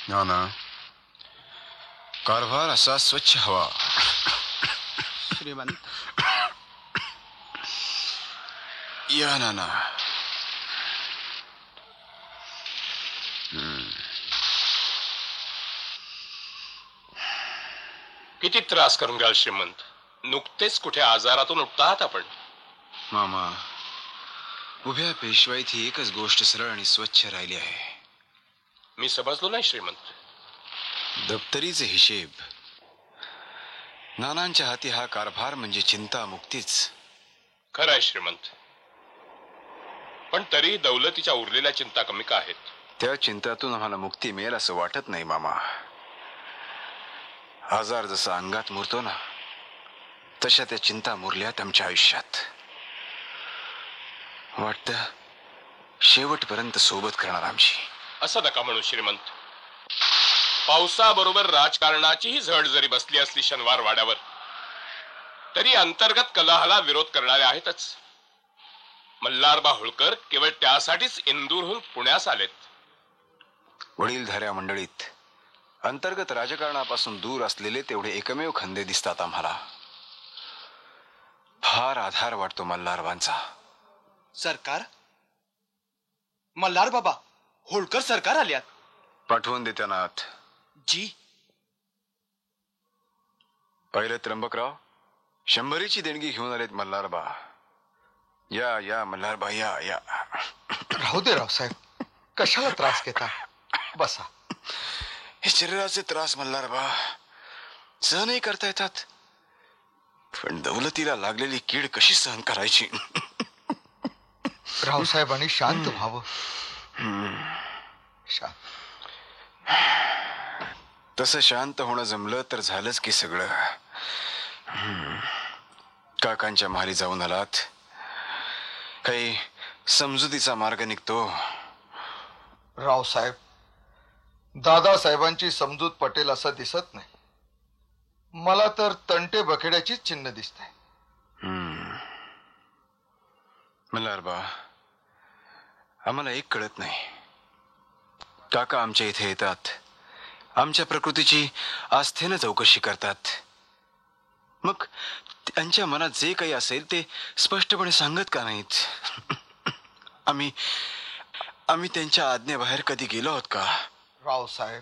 ना ना, कारभार असा स्वच्छ हवा. श्रीमंत, या नाना. किती त्रास करून घ्याल श्रीमंत. नुकतेच कुठे आजारातून उठतात आपण. मामा, उभ्या पेशवाईत ही एकच गोष्ट सरळ आणि स्वच्छ राहिली आहे. मी समजलो नाही श्रीमंत. दप्तरीचे हिशेब. नानांच्या हाती हा कारभार म्हणजे चिंता मुक्तीच. खरं आहे श्रीमंत, पण तरी दौलतीच्या उरलेल्या चिंता कमी का आहेत? त्या चिंतातून आम्हाला मुक्ती मिळेल असं वाटत नाही मामा. आजार जसा अंगात मुरतो ना, तशा त्या चिंता मुरल्यात आमच्या आयुष्यात. वाटतं शेवटपर्यंत सोबत करणार आमची. असं नका म्हणू श्रीमंत. पावसाबरोबर राजकारणाचीही झड जरी बसली असली शनिवार वाड्यावर, तरी अंतर्गत कलहाला विरोध करणारे आहेतच. मल्हारबा होळकर केवळ त्यासाठीच इंदूरहून पुण्यास आलेत. वडीलधाऱ्या मंडळीत अंतर्गत राजकारणापासून दूर असलेले तेवढे एकमेव खंदे दिसतात आम्हाला. फार आधार वाटतो मल्हारबांचा. सरकार, मल्हार बाबा, होळकर सरकार आल्यात. पाठवून दे त्यांना आत. जी. पहिले त्र्यंबकराव, 100ची देणगी घेऊन आलेत मल्हारबा. या या मल्हारबा, या या. राहू दे रावसाहेब, कशाला त्रास घेता, बसा. हे शरीराचे त्रास मल्हारबा सहनही करता येतात, पण दौलतीला लागलेली कीड कशी सहन करायची? रावसाहेबांनी शांत व्हावं. शांत. तसं शांत होणं जमलं तर झालंच की सगळं. काकांच्या मारी जाऊन आलात, काही समजुतीचा मार्ग निघतो? रावसाहेब, दादासाहेबांची समजूत पटेल असं दिसत नाही. मला तर तंटे बखेड्याचीच चिन्ह दिसत आहे. मल्हारबा, आम्हाला एक कळत नाही. काका आमच्या इथे येतात, आमच्या प्रकृतीची आस्थेनं चौकशी करतात. मग त्यांच्या मनात जे काही असेल ते स्पष्टपणे सांगत का नाहीत? आम्ही त्यांच्या आज्ञेबाहेर कधी गेलो आहोत का? रावसाहेब,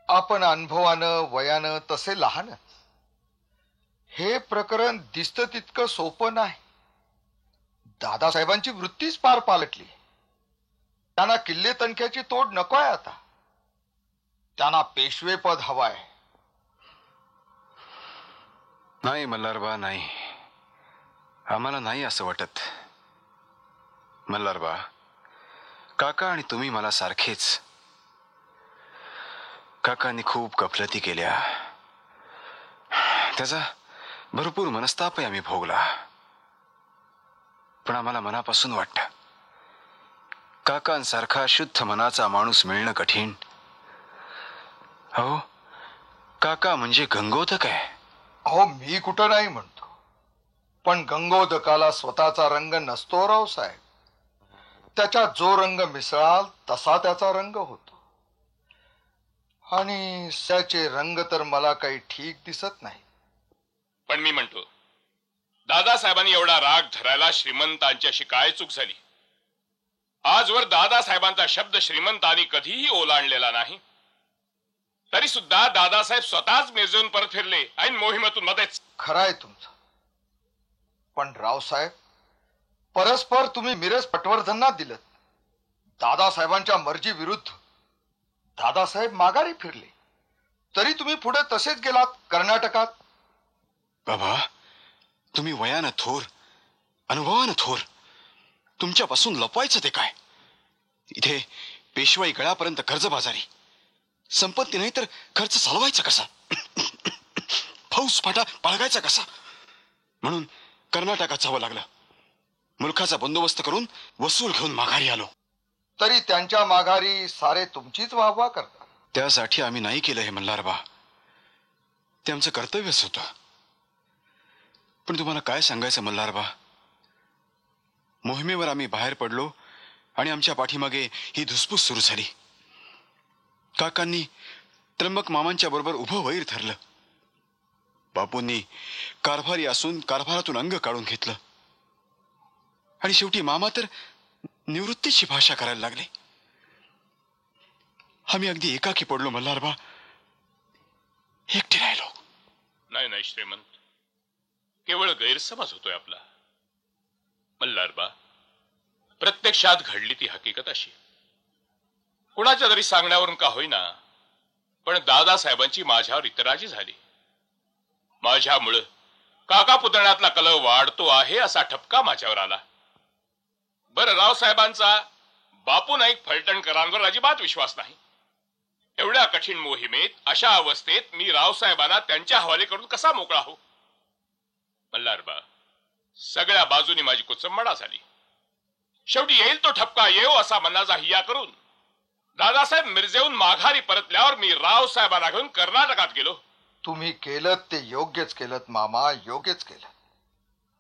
आपण अनुभवानं वयानं तसे लहानच. हे प्रकरण दिसतं तितकं सोपं नाही. दादासाहेबांची वृत्तीच पार पालटली. त्यांना किल्ले तणख्याची तोड नकोय आता. त्यांना पेशवेपद हवाय. नाही मल्हारबा, नाही. आम्हाला नाही असं वाटत. मल्हारबा, काका आणि तुम्ही मला सारखेच. काकांनी खूप गफलती केल्या, त्याचा भरपूर मनस्तापही आम्ही भोगला. पण आम्हाला मनापासून वाटतं, काकांसारखा शुद्ध मनाचा माणूस मिळणं कठीण. अहो, काका म्हणजे गंगोदक आहे. अहो, मी कुठं नाही म्हणतो, पण गंगोदकाला स्वतःचा रंग नसतो रावसाहेब. त्याच्यात जो रंग मिसळाल तसा त्याचा रंग होतो. आणि त्याचे रंग तर मला काही ठीक दिसत नाही. पण मी म्हणतो, दादासाहेबांनी एवढा राग धरायला श्रीमंतांच्याशी काय चूक झाली? आजवर दादासाहेबांचा शब्द श्रीमंतांनी कधीही ओलांडलेला नाही. तरी सुद्धा दादासाहेब स्वतःच मिरजून परत फिरले ऐन मोहिमेतून मध्येच. खरंय तुमचं, पण रावसाहेब, परस्पर तुम्ही मिरज पटवर्धनात दिलं. दादासाहेबांच्या मर्जी विरुद्ध दादासाहेब माघारी फिरले, तरी तुम्ही पुढे तसेच गेलात कर्नाटकात. बाबा, तुम्ही वयानं थोर, अनुभवानं थोर. तुमच्यापासून लपवायचं ते काय? इथे पेशवाई गळापर्यंत कर्जबाजारी. संपत्ती नाही तर खर्च चालवायचा कसा? फौज फाटा बाळगायचा कसा? म्हणून कर्नाटकात जावं लागलं. मुलखाचा बंदोबस्त करून वसूल घेऊन माघारी आलो. तरी त्यांच्या माघारी सारे तुमचीच वाहवा करतात. त्यासाठी आम्ही नाही केलं हे मल्हारबा. ते आमचं कर्तव्यच होतं. पण तुम्हाला काय सांगायचं मल्हारबा, मोहिमेवर आम्ही बाहेर पडलो आणि आमच्या पाठीमागे ही धुसफूस सुरू झाली. काकांनी त्र्यंबक मामांच्या बरोबर उभं वैर ठरलं. बापूंनी कारभारी असून कारभारातून अंग काढून घेतलं आणि शेवटी मामा तर निवृत्तीची भाषा करायला लागले. आम्ही अगदी एकाकी पडलो मल्हारबा, एकटे राहिलो. नाही नाही श्रीमंत, केवळ गैरसमज होतोय आपला. मल्हारबा, प्रत्यक्षात घडली ती हकीकत अशी. कुणाच्या तरी सांगण्यावरून का होईना, पण दादासाहेबांची माझ्यावर इतराजी झाली. माझ्यामुळं काका पुतण्यातला कलह वाढतो आहे असा ठपका माझ्यावर आला. बरं, रावसाहेबांचा बापू नाईक फलटणकरांवर अजिबात विश्वास नाही. एवढ्या कठीण मोहिमेत अशा अवस्थेत मी रावसाहेबांना त्यांच्या हवाले करून कसा मोकळा हो? मल्हारबा, सगळ्या बाजूनी माझी कुचंबडा झाली. शेवटी येईल तो ठपका येऊ असा मनाचा हिया करून दादासाहेब मिरजेहून माघारी परतल्यावर मी रावसाहेबांना घेऊन कर्नाटकात गेलो. तुम्ही केलं ते योग्यच केलं मामा, योग्यच केलं.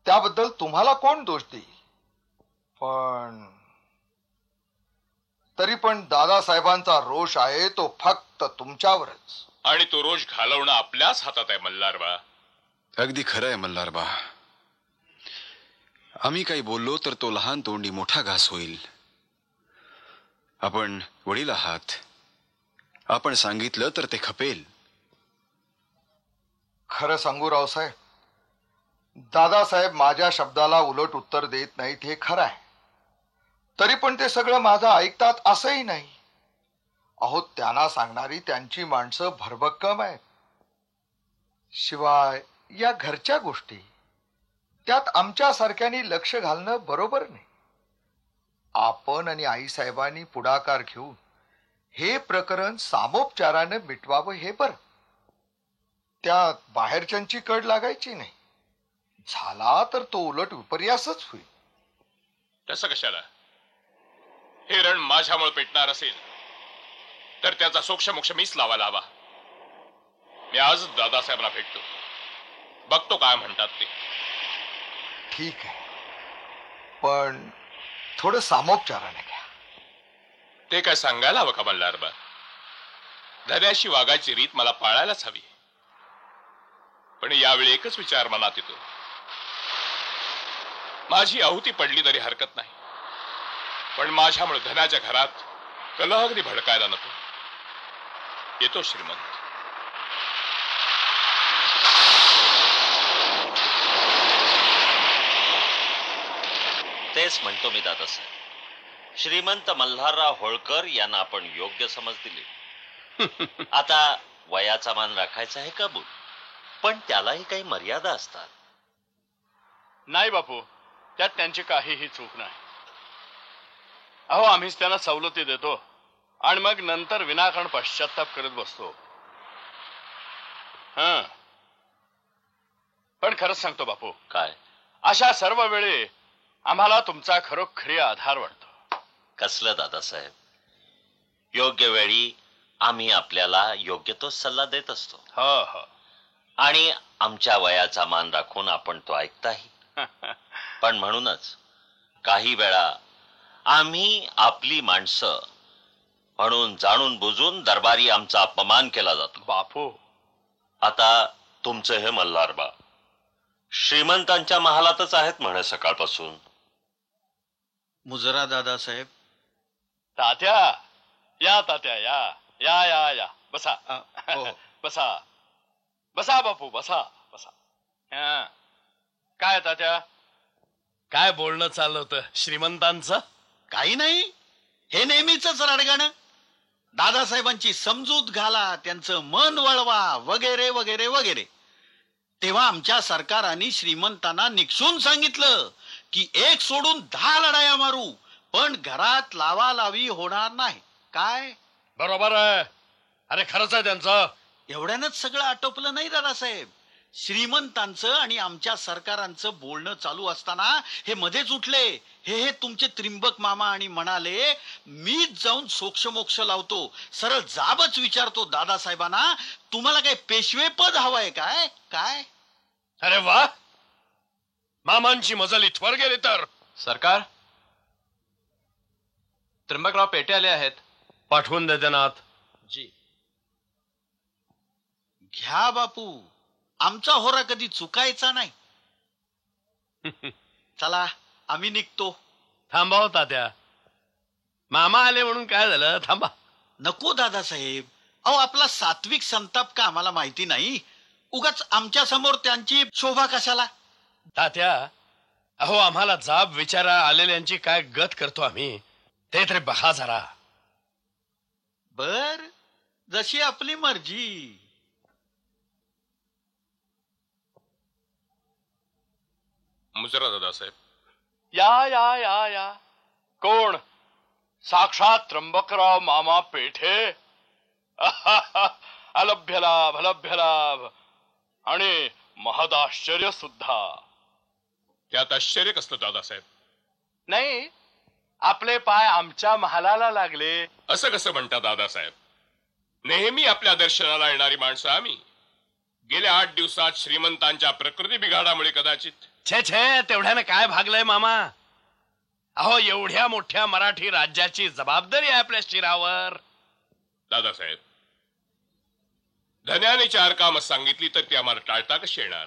त्याबद्दल तुम्हाला कोण दोष देईल? पण तरी पण दादासाहेबांचा रोष आहे तो फक्त तुमच्यावरच. आणि तो रोष घालवणं आपल्याच हातात आहे मल्हारबा. अगदी खरं आहे मल्हारबा. आम्ही काही बोललो तर तो लहान तोंडी मोठा घास होईल. आपण वडील आहात, आपण सांगितलं तर ते खपेल. खरं सांगू रावसाहेब, दादासाहेब माझ्या शब्दाला उलट उत्तर देत नाहीत हे खरं आहे. तरी पण ते सगळं माझं ऐकतात असंही नाही. अहो, त्यांना सांगणारी त्यांची माणसं भरभक्कम आहेत. शिवाय या घरच्या गोष्टी त्यात आमच्या सारख्यांनी लक्ष घालणं बरोबर नाही. आपण आणि आईसाहेबांनी पुढाकार घेऊन हे प्रकरण सामोपचाराने मिटवावं हे बरं. त्यात बाहेरच्यांची कड लागायची नाही. झाला तर तो उलट विपर्यासच होईल. तसं कशाला? हे रण माझ्यामुळे पेटणार असेल तर त्याचा सोक्षमोक्ष मीच लावायला हवा. मी आज दादासाहेबांना भेटतो, बघतो काय म्हणतात ते. ठीक आहे, पण थोडं सामोपचाराने घ्या. ते काय सांगायला हवं का मल्हारबा? धन्याशी वागायची रीत मला पाळायलाच हवी. पण यावेळी एकच विचार मनात येतो, माझी आहुती पडली तरी हरकत नाही, पण माझ्यामुळे धनाच्या घरात कलह अगदी भडकायला नको. येतो श्रीमंत. तेच म्हणतो मी दादासाहेब. श्रीमंत मल्हारराव होळकर यांना आपण योग्य समज दिली. आता वयाचा मान राखायचा आहे कबूल, पण त्यालाही काही मर्यादा असतात. नाही बापू, त्यात त्यांची काहीही चूक नाही. अहो, आम्हीच त्यांना सवलती देतो आणि मग नंतर विनाकारण पश्चाताप करत बसतो. पण खरंच सांगतो बापू, काय? अशा सर्व वेळी आम्हाला तुमचा खरोखरी आधार वाटतो. कसलं दादासाहेब? योग्य वेळी आम्ही आपल्याला योग्य तो सल्ला देत असतो. हो हो. आणि आमच्या वयाचा मान राखून आपण तो ऐकताही. पण म्हणूनच काही वेळा आम्ही आपली माणसं म्हणून जाणून बुजून दरबारी आमचा अपमान केला जातो. बापू, आता तुमचं हे मल्हारबा श्रीमंतांच्या महालातच आहेत म्हणे सकाळपासून. मुजरा दादासाहेब. तात्या या, तात्या या या या या. बसा. हो. बसा बसा बापू, बसा बसा. काय तात्या, काय बोलणं चाललं होतं श्रीमंतांचं? काही नाही, हे नेहमीच रडगाणं. दादासाहेबांची समजूत घाला, त्यांचं मन वळवा, वगैरे वगैरे वगैरे. तेव्हा आमच्या सरकाराने श्रीमंतांना निक्षून सांगितलं की एक सोडून 10 लढाया मारू, पण घरात लावालावी होणार नाही. काय बरोबर आहे. अरे खरंच आहे त्यांचं. एवढ्यानंच सगळं आटोपलं नाही दादासाहेब. श्रीमंतांचं आणि आमच्या सरकारांचं बोलणं चालू असताना हे मध्येच उठले. हे तुमचे त्रिंबक मामा आणि म्हणाले, मीच जाऊन सोक्षमोक्ष लावतो. सरळ जाबच विचारतो दादासाहेबांना, तुम्हाला काय पेशवे पद हवंय काय? काय? अरे वा, मामांची मजल इथवर गेली तर. सरकार, त्र्यंबकराव पेटे आले आहेत. पाठवून दे त्यांना आत. जी. घ्या बापू, आमचा होरा कधी चुकायचा नाही. चला आम्ही निघतो. थांबा हो तात्या. मामा आले म्हणून काय झालं? थांबा. नको दादासाहेब, अहो आपला सात्विक संताप का आम्हाला माहिती नाही? उगाच आमच्या समोर त्यांची शोभा कशाला? तात्या, अहो आम्हाला जाब विचारा आलेल्यांची काय गत करतो आम्ही, ते तरी बघा जरा. बर, जशी आपली मर्जी. मुजरा दादासाहेब. या या या या. कोण? साक्षात त्र्यंबकराव मामा पेठे. अलभ्य लाभ, अलभ्य लाभ आणि महदाश्चर्य सुद्धा. त्यात आश्चर्य कसलं दादासाहेब? नाही, आपले पाय आमच्या महालाला लागले. असं कसं म्हणता दादासाहेब? नेहमी आपल्या दर्शनाला येणारी माणसं आम्ही. गेल्या 8 दिवसात श्रीमंतांच्या प्रकृती बिघाडामुळे कदाचित. छे छे, तेवढ्यानं काय भागलंय मामा? अहो एवढ्या मोठ्या मराठी राज्याची जबाबदारी आहे आपल्या शिरावर. दादासाहेब, धन्याने 4 कामं सांगितली तर ती आम्हाला टाळता कशी येणार?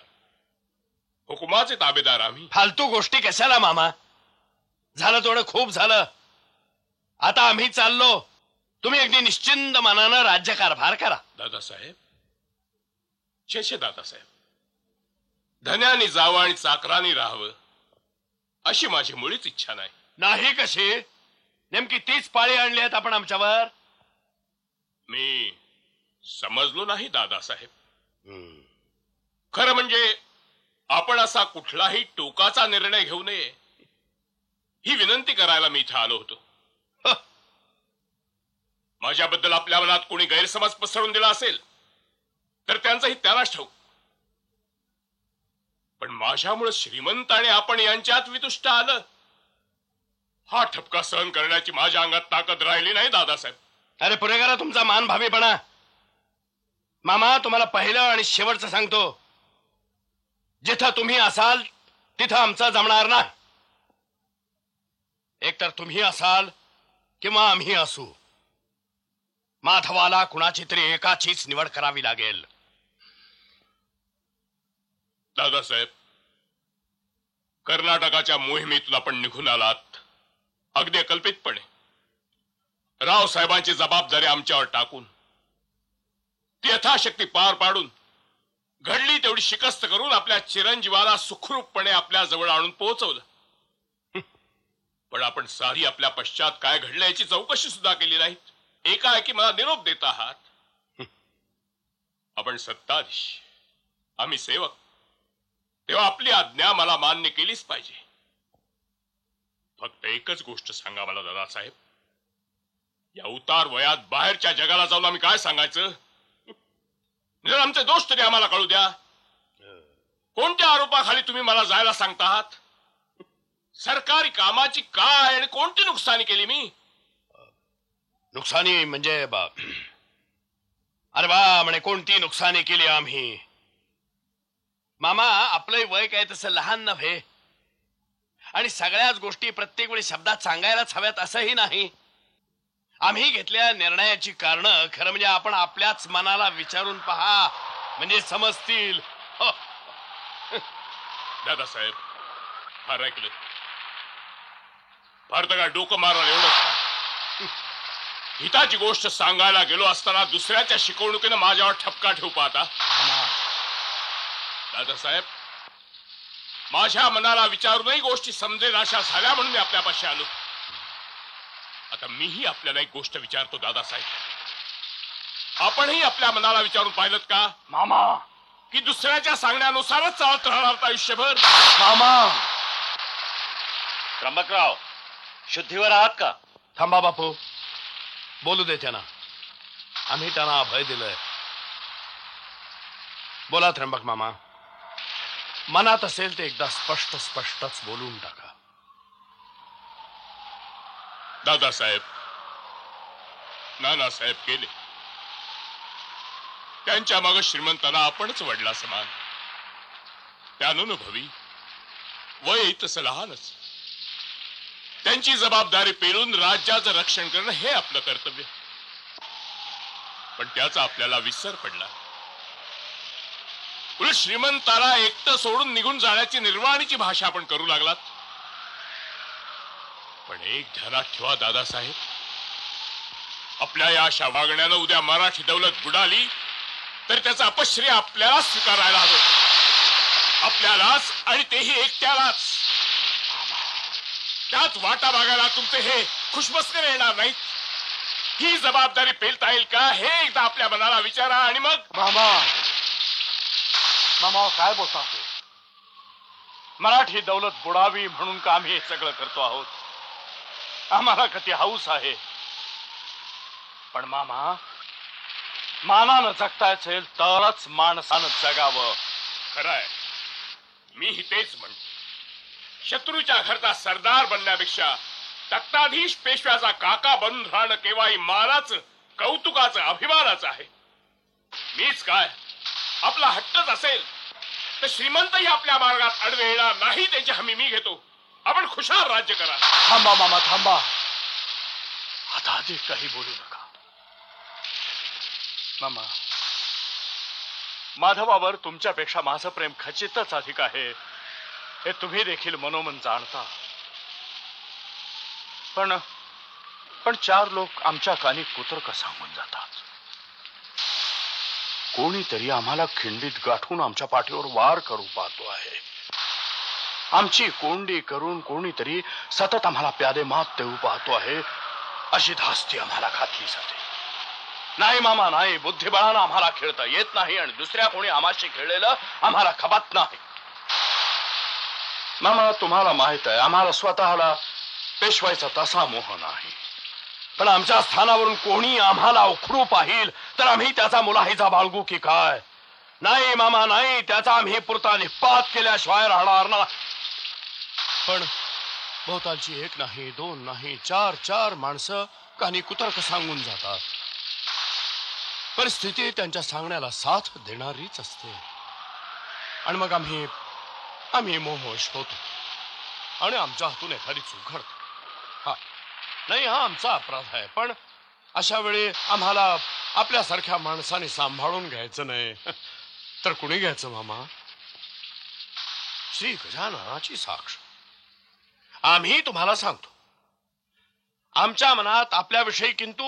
हुकुमाचे ताबेदार आम्ही. फालतू गोष्टी कशाला मामा? झालं थोडं खूप झालं. आता आम्ही चाललो. तुम्ही अगदी निश्चिंत मनानं राज्यकारभार करा. दादासाहेब, छे दादासाहेब, धन्याने जावं आणि चाकराने राहावं अशी माझी मुळीच इच्छा नाही. नाही कशी? नेमकी तीच पाळी आणली आहेत आपण आमच्यावर. मी समजलो नाही दादासाहेब. खरं म्हणजे आपण असा कुठलाही टोकाचा निर्णय घेऊ नये ही विनंती करायला मी इथं आलो होतो. माझ्याबद्दल आपल्या मनात कोणी गैरसमज पसरवून दिला असेल तर त्यांचंही त्यालाच ठाऊक. पण माझ्यामुळे श्रीमंत आणि आपण यांच्यात वितुष्ट आलं, हा ठपका सहन करण्याची माझ्या अंगात ताकद राहिली नाही दादासाहेब. अरे पुरे करा तुमचा मान भावीपणा. मामा, तुम्हाला पहिलं आणि शेवटचं सांगतो, जिथं तुम्ही असाल तिथं आमचं जमणार नाही. एकतर तुम्ही असाल किंवा आम्ही असू. माधवाला कुणाची तरी एकाचीच निवड करावी लागेल. दादासाहेब, कर्नाटकाच्या मोहिमेतून आपण निघून आलात अगदी अकल्पितपणे. रावसाहेबांची जबाबदारी आमच्यावर टाकून ती यथाशक्ती पार पाडून घडली तेवढी शिकस्त करून आपल्या चिरंजीवाला सुखरूपपणे आपल्या जवळ आणून पोहोचवलं. पण आपण सारी आपल्या पश्चात काय घडलं याची चौकशी सुद्धा केली नाही. एकाएकी मला निरोप देत आहात. आपण सत्ताधीश, आम्ही सेवक, तेव्हा आपली आज्ञा मला मान्य केलीच पाहिजे. फक्त एकच गोष्ट सांगा मला दादासाहेब, या उतार वयात बाहेरच्या जगाला जाऊन आम्ही काय सांगायचं? जर आमचे दोष तरी आम्हाला कळू द्या. कोणत्या आरोपाखाली तुम्ही मला जायला सांगता आहात? सरकारी कामाची काय आणि कोणती नुकसानी केली मी? नुकसानी म्हणजे अरे बा म्हणे कोणती नुकसानी केली आम्ही? मामा, आपलंही वय काय तसं लहान नव्हे आणि सगळ्याच गोष्टी प्रत्येक वेळी शब्दात सांगायलाच हव्यात असंही नाही. आम्ही घेतल्या निर्णयाची कारण खरं म्हणजे आपण आपल्याच मनाला विचारून पहा, म्हणजे समजतील. दादासाहेब, फार ऐकलं. फार तर काय डोकं मारायला एवढंच का? हिताची गोष्ट सांगायला गेलो असताना दुसऱ्याच्या शिकवणुकीनं माझ्यावर ठपका ठेवू पाहता. दादासाहेब, माझ्या मनाला विचारूनही गोष्टी समजेल अशा झाल्या म्हणून मी आपल्यापाशी आलो. आता मीही आपल्याला एक गोष्ट विचारतो दादासाहेब, आपणही आपल्या मनाला विचारून पाहिलं का मामा की दुसऱ्याच्या सांगण्यानुसारच चालत राहणार आयुष्यभर? मामा, त्र्यंबकराव, शुद्धीवर आहात का? थांबा बापू, बोलू दे त्यांना. आम्ही त्यांना अभय दिलंय. बोला त्र्यंबक मामा, मनात असेल ते एकदा स्पष्टच बोलून टाका. दादासाहेब, नानासाहेब गेले, त्यांच्या मागे श्रीमंतांना आपणच वडला समान. त्यानुभवी वय तसं लहानच. त्यांची जबाबदारी पेलून राज्याचं रक्षण करणं हे आपलं कर्तव्य. पण त्याचा आपल्याला विसर पडला. उलट श्रीमंताला एकटं सोडून निघून जाण्याची निर्वाणीची भाषा आपण करू लागलात. पण एक ध्यानात ठेवा दादासाहेब, आपल्या या अशा वागण्यानं उद्या मराठी दौलत बुडाली तर त्याचं अपश्रेय आपल्यालाच स्वीकारायला हवं. आपल्यालाच, आणि तेही एकट्यालाच. त्यात वाटा बघायला तुमचे हे खुशमस्करे येणार नाहीत. ही जबाबदारी पेलता येईल का हे एकदा आपल्या मनाला विचारा. आणि मग मामा काय बोलता? मराठी दौलत बुडावी म्हणून का आम्ही हे सगळं करतो आहोत? आम्हाला कधी हौस आहे. पण मामा, मानानं जगता असेल तरच माणसानं जगावं. खरंय, मीही तेच म्हणतो. शत्रूच्या घरचा सरदार बनण्यापेक्षा तख्ताधीश पेशव्याचा काका बनून राहणं केव्हाही मानाचं, कौतुकाचं, अभिमानाचं आहे. मीच काय, आपला हट्टच असेल तर श्रीमंतही आपल्या मार्गात अडवे येणार नाही, त्याची हमी मी घेतो. आपण खुशाल राज्य करा. थांबा मामा, थांबा. आता अधिक काही बोलू नका. मामा, माधवावर तुमच्यापेक्षा माझं प्रेम खचितच अधिक आहे, हे तुम्ही देखील मनोमन जाणता. पण चार लोक आमच्या कानी कुतर्क सांगून जातात. कोणीतरी आम्हाला खिंडीत गाठून आमच्या पाठीवर वार करू पाहतो आहे. आमची कोंडी करून कोणीतरी सतत आम्हाला प्यादे मात देऊ पाहतो आहे, अशी धास्ती आम्हाला घातली जाते. नाही मामा, नाही. बुद्धिबळानं आम्हाला खेळता येत नाही आणि दुसऱ्या कोणी आम्हाशी खेळलेलं आम्हाला खपत नाही. मामा, तुम्हाला माहित आहे आम्हाला स्वतःला पेशवायचा तसा मोह नाही. पण आमच्या स्थानावरून कोणी आम्हाला उखडू पाहिल तर आम्ही त्याचा मुलाहिजा बाळगू की काय? नाही मामा, नाही. त्याचा आम्ही पुरता निपात केल्याशिवाय राहणार ना. पण बहुतांची एक नाही, दोन नाही, चार माणसं काही कुतर्क सांगून जातात. परिस्थिती त्यांच्या सांगण्याला साथ देणारीच असते. आणि मग आम्ही मोहवश होतो आणि आमच्या हातून एखादी चूक घडते. नाही, हा आमचा अपराध आहे. पण अशा वेळी आम्हाला आपल्यासारख्या माणसाने सांभाळून घ्यायचं नाही तर कुणी घ्यायचं मामा? श्री गजाननाची साक्ष आम्ही तुम्हाला सांगतो. आमच्या मनात आपल्याविषयी किंतु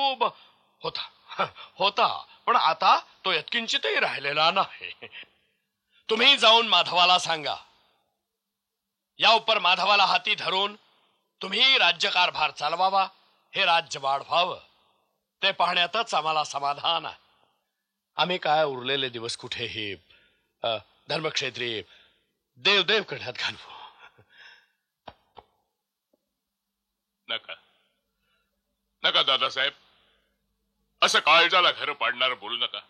होता, पण आता तो यत्किंचितही राहिलेला नाही. तुम्ही जाऊन माधवाला सांगा, या उपर माधवाला हाती धरून तुम्ही राज्यकारभार चालवावा, हे राज्य वाढवावं, ते पाहण्यातच आम्हाला समाधान आहे. आम्ही काय उरलेले दिवस कुठेही धर्मक्षेत्री देव कढ्यात घालवू नका दादासाहेब. असं काळजाला घर पाडणार बोलू नका.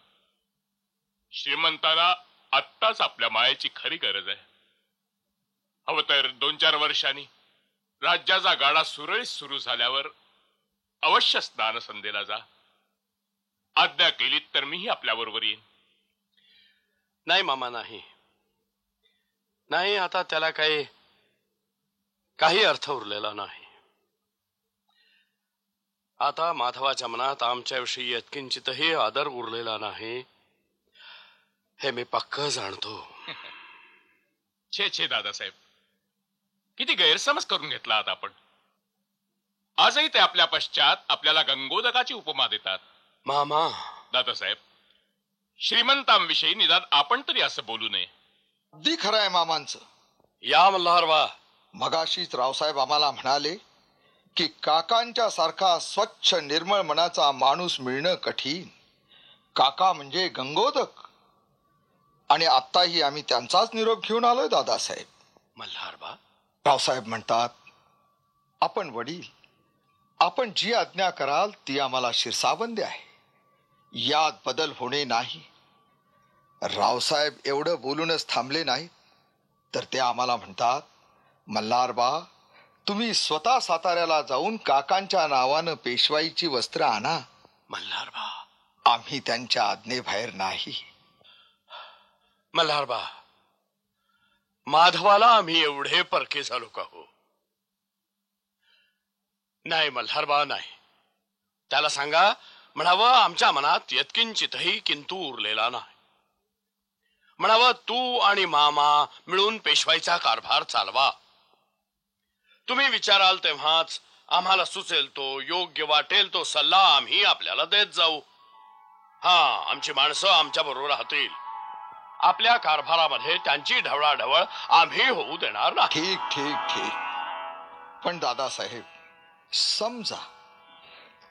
श्रीमंताला आत्ताच आपल्या मायेची खरी गरज आहे. हवं तर 2-4 वर्षांनी राज्याचा गाडा सुरळीत सुरू झाल्यावर अवश्य स्नानसंध्येला जा. आज्ञा केलीत तर मीही आपल्या बरोबर येईन. नाही मामा, नाही. आता त्याला काही अर्थ उरलेला नाही. आता माधवाच्या मनात आमच्याविषयी यत्किंचितही आदर उरलेला नाही, हे मी पक्क जाणतो. छे दादासाहेब, किती गैरसमज करून घेतला आता आपण. आजही ते आपल्या पश्चात आपल्याला गंगोदकाची उपमा देतात. मामा, दादासाहेब, श्रीमंतांविषयी निदान आपण तरी असं बोलू नये. अगदी खरं आहे मामांचं. या मल्हार वा. मगाशीच रावसाहेब आम्हाला म्हणाले की काकांच्या सारखा स्वच्छ निर्मळ मनाचा माणूस मिळणं कठीण. काका म्हणजे गंगोदक, आणि आत्ताही आम्ही त्यांचाच निरोप घेऊन आलोय दादासाहेब. मल्हार बा. रावसाहेब म्हणतात, आपण वडील, आपण जी आज्ञा कराल ती आम्हाला शिरसावंदी आहे, यात बदल होणे नाही. रावसाहेब एवढं बोलूनच थांबले नाहीत, तर ते आम्हाला म्हणतात, मल्हारबा, तुम्ही स्वतः साताऱ्याला जाऊन काकांच्या नावानं पेशवाईची वस्त्र आणा. मल्हारबा, आम्ही त्यांच्या आज्ञेबाहेर नाही. मल्हारबा, माधवाला आम्ही एवढे परके झालो का हो? नाही मल्हारबा, नाही. त्याला सांगा म्हणावं आमच्या मनात यत्किंचितही किंतु उरलेला नाही. म्हणावं तू आणि मामा मिळून पेशवाईचा कारभार चालवा. तुम्ही विचाराल तेव्हाच आम्हाला सुचेल तो, योग्य वाटेल तो सल्ला आम्ही आपल्याला देत जाऊ. हा, आमची माणसं आमच्या बरोबर राहतील. आपल्या कारभारामध्ये त्यांची ढवळाढवळ आम्ही होऊ देणार नाही. ठीक ठीक ठीक. पण दादासाहेब, समजा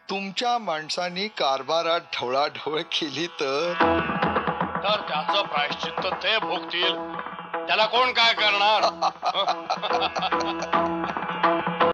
तुमच्या माणसांनी कारभारात ढवळाढवळ केली तर त्याचं प्रायश्चित्त ते भोगतील. त्याला कोण काय करणार?